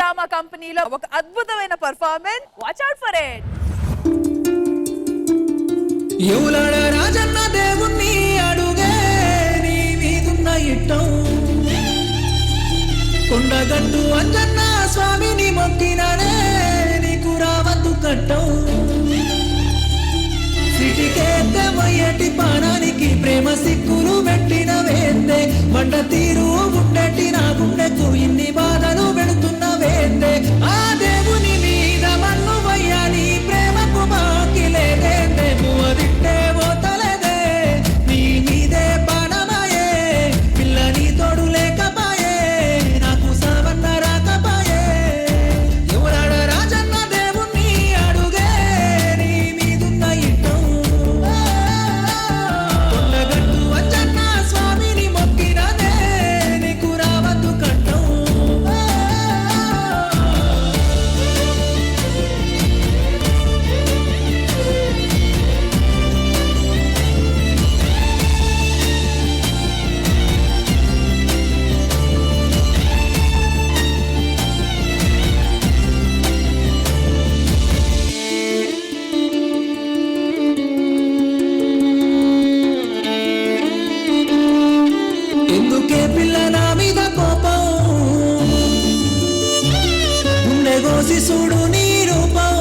Drama కంపెనీలో ఒక అద్భుతమైన performance. Watch out for it. యువలాడ రాజన్న దేవుణ్ణి అడుగే నీ మీదున్న ఇట్టం, కొండగట్టు అంజన్న స్వామిని మొక్కిననే నీకు రావద్దు కట్టం. సిటికేద్దే వయ్యటి పానానికి ప్రేమ సిక్కులు పెట్టిన వేందే, బండ తీరు ఉండటి నా గుండెకు ఇన్ని బాధలు పెడుతున్న వేందే. ఆ దేవుని మీద మన్ను వయ్యా నీ ప్రేమకు మాకి లేదేందే, పువ్వదిట్టే పోతలేదే నీ మీదే బాణమాయే, పిల్ల నీ తోడు లేకపాయే నాకు సావన్న రాకపాయే. ఎవరాడ రాజన్న దేవుణ్ణి అడుగే నీ మీదున్న ఇట్టం, కొండగట్టు అంజన్న స్వామిని మొక్కినదే నీకు రావద్దు కట్టం. ఎందుకే పిల్ల నా మీద కోపం, గుండె కోసి చూడు నీ రూపం.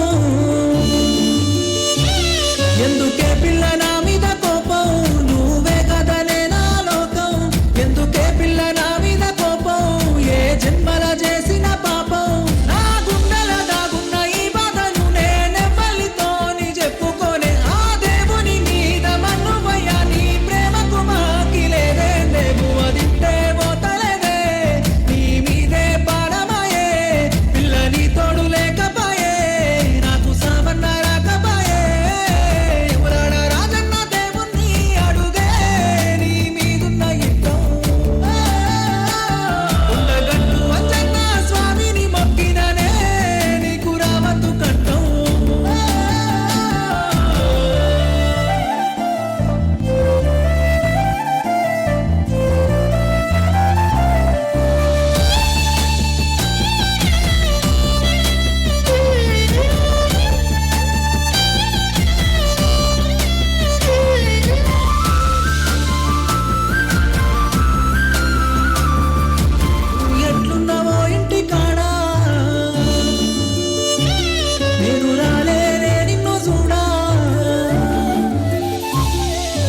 ఎందుకే పిల్ల నా మీద కోపం, నువ్వే కదనే నా లోకం. ఎందుకే పిల్ల నా మీద కోపం, ఏ జన్మల చేసిన పాపం. నా గుండెల దాగున్న ఈ బాధను నేనెవ్వరితోని చెప్పుకోనే, ఆ దేవుని మీద మన్ను వయ్యా నీ ప్రేమకు మాకి లేదే, పువ్వదిట్టే పోతలేదే నీ మీదే బాణమాయే, పిల్ల నీ తోడు లేకపాయే నాకు సావన్న రాకపాయే. ఎవరాడ రాజన్న దేవుణ్ణి అడుగే నీ మీదున్న ఇట్టం, ఉండగట్టు అంజన్న స్వామిని మొక్కిననే నీకు రావద్దు కట్టం. ఎట్లున్నావో ఇంటి కాడా, నేను రాలేనే నిన్ను చూడా.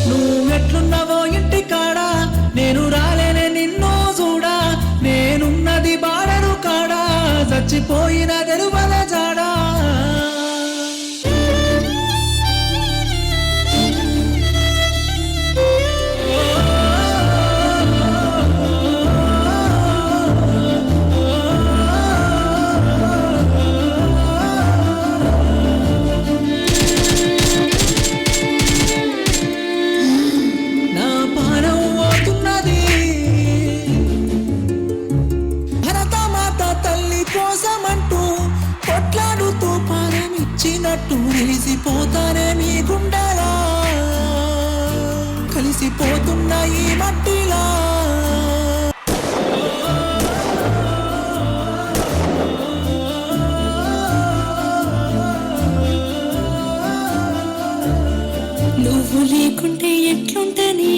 నువ్వెట్లున్నావో ఇంటి కాడా, నేను రాలేనే నిన్ను చూడా. నేనున్నది బాడరు కాడా, చచ్చిపోయిన తెరువల జాడా. నా పానం పోతున్నది, భరతమాత తల్లి కోసమంటూ కొట్లాడుతూ పాలమిచ్చినట్టు నిలిసిపోతానే మీ గుండెలా, కలిసిపోతున్న ఈ మట్టిలా. నువ్వు లేకుంటే ఎట్లుంటని,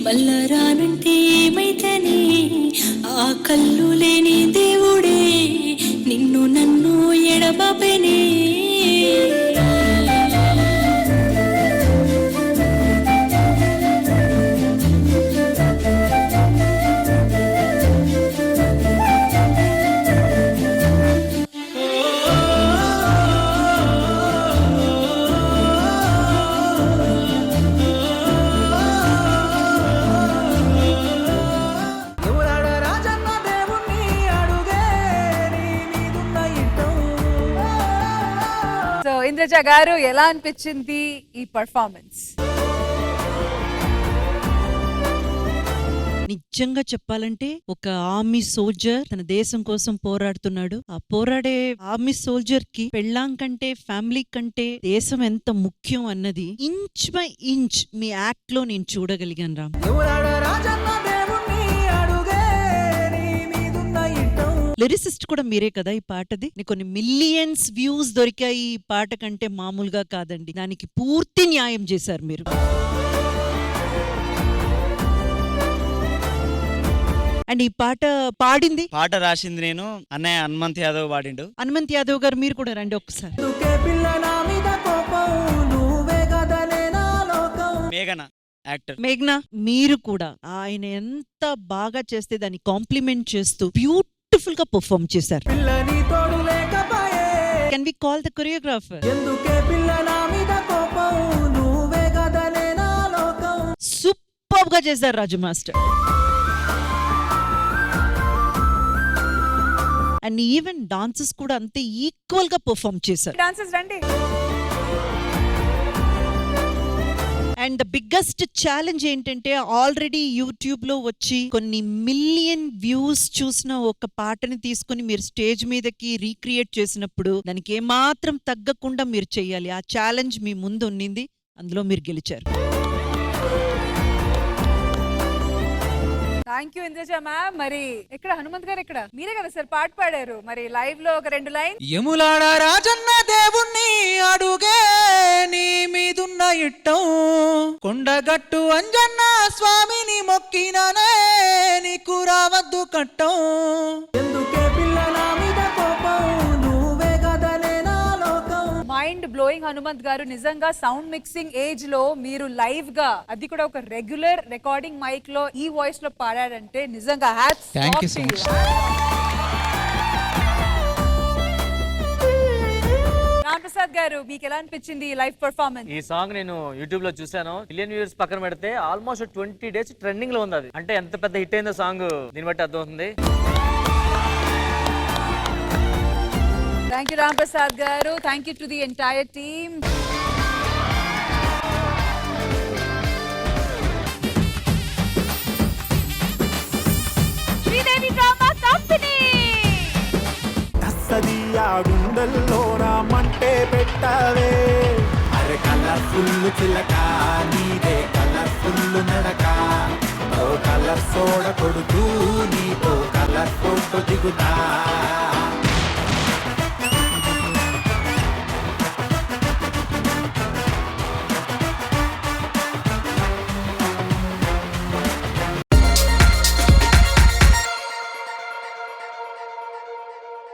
మళ్ళా రానంటే ఏమైతని. ఆ కళ్ళు లేని దేవుడే నిన్ను నన్ను ఎడబాపెనే. ఎవరాడ రాజన్న దేవుణ్ణి అడుగే నీ మీదున్న ఇట్టం. సో ఇంద్రజ గారు, ఎలా అనిపించింది ఈ పర్ఫార్మెన్స్? నిజంగా చెప్పాలంటే ఒక ఆర్మీ సోల్జర్ తన దేశం కోసం పోరాడుతున్నాడు. ఆ పోరాడే ఆర్మీ సోల్జర్ కి పెళ్ళాం కంటే ఫ్యామిలీ కంటే దేశం ఎంత ముఖ్యం అన్నది inch by inch me act లో నేను చూడగలిగాను రామ్. ఎవరాడ రాజన్న లిరిసిస్ట్ కూడా మీరే కదా ఈ పాటది. కొన్ని మిలియన్స్ వ్యూస్ దొరికాయి ఈ పాట కంటే మామూలుగా కాదండి. దానికి పూర్తి న్యాయం చేశారు మీరు. అండ్ ఈ పాట పాడింది పాట రాసింది నేను, అన్నయ్య హనుమంత్ యాదవ్ పాడిండు. హనుమంత్ యాదవ్ గారు, మీరు కూడా రండి ఒక్కసారి. మేఘన యాక్టర్. మేఘ్నా, మీరు కూడా ఆయన ఎంత బాగా చేస్తే దాన్ని కాంప్లిమెంట్ చేస్తూ బ్యూటిఫుల్ గా పర్ఫార్మ్ చేశారు. Can we call the choreographer? Super గా చేశారు Raju master. And even dances కూడా అంతే ఈక్వల్ గా పర్ఫార్మ్ చేశారు. డాన్సర్స్ రండి. అండ్ ద బిగ్గెస్ట్ ఛాలెంజ్ ఏంటంటే, ఆల్రెడీ యూట్యూబ్ లో వచ్చి కొన్ని మిలియన్ వ్యూస్ చూసిన ఒక పాటని తీసుకుని మీరు స్టేజ్ మీదకి రీక్రియేట్ చేసినప్పుడు దానికి ఏమాత్రం తగ్గకుండా మీరు చెయ్యాలి. ఆ ఛాలెంజ్ మీ ముందు ఉన్నింది, అందులో మీరు గెలిచారు. Thank you Indraja ma'am. మరి ఇక్కడ హనుమంత్ గారు, ఇక్కడ మీరే కదా సార్ పాట పాడారు, మరి లైవ్ లో ఒక 2 లైన్. యములాడ రాజన్న దేవుణ్ణి అడుగే నీ మీదున్న ఇట్టం, కొండగట్టు అంజన్న స్వామిని మొక్కిననే నీకు రావద్దు కట్టం, ఎందుకే పిల్లల మీద కోపం నువ్వే కదనే నా లోకం. మైండ్ బ్లోయింగ్ హనుమంత్ గారు. నిజంగా సౌండ్ మిక్సింగ్ ఏజ్ లో మీరు లైవ్ గా, అది కూడా ఒక రెగ్యులర్ రికార్డింగ్ మైక్ లో ఈ వాయిస్ లో పాడారంటే నిజంగా hats off to you. Ramprasad గారు, మీకు ఎలా అనిపించింది ఈ లైవ్ పర్ఫార్మెన్స్? ఈ సాంగ్ నేను యూట్యూబ్ లో చూసాను. మిలియన్ వ్యూస్ పక్కన పెడితే ఆల్మోస్ట్ 20 days ట్రెండింగ్ లో ఉంది. అది అంటే ఎంత పెద్ద హిట్ అయిందో సాంగ్ దీన్ని బట్టి అర్థమవుతుంది. థ్యాంక్ యూ రామప్రసాద్ గారు. Thank you to the entire team. Sridevi drama company తస్సదియా గుండెల్లోన మంటే పెట్టవే, అరే కలర్ఫుల్ చిలక నీదే కలర్ఫుల్ నడక, ఓ కలర్ సోడ కొడుతూ నీతో కలర్ ఫోటో దిగుతా.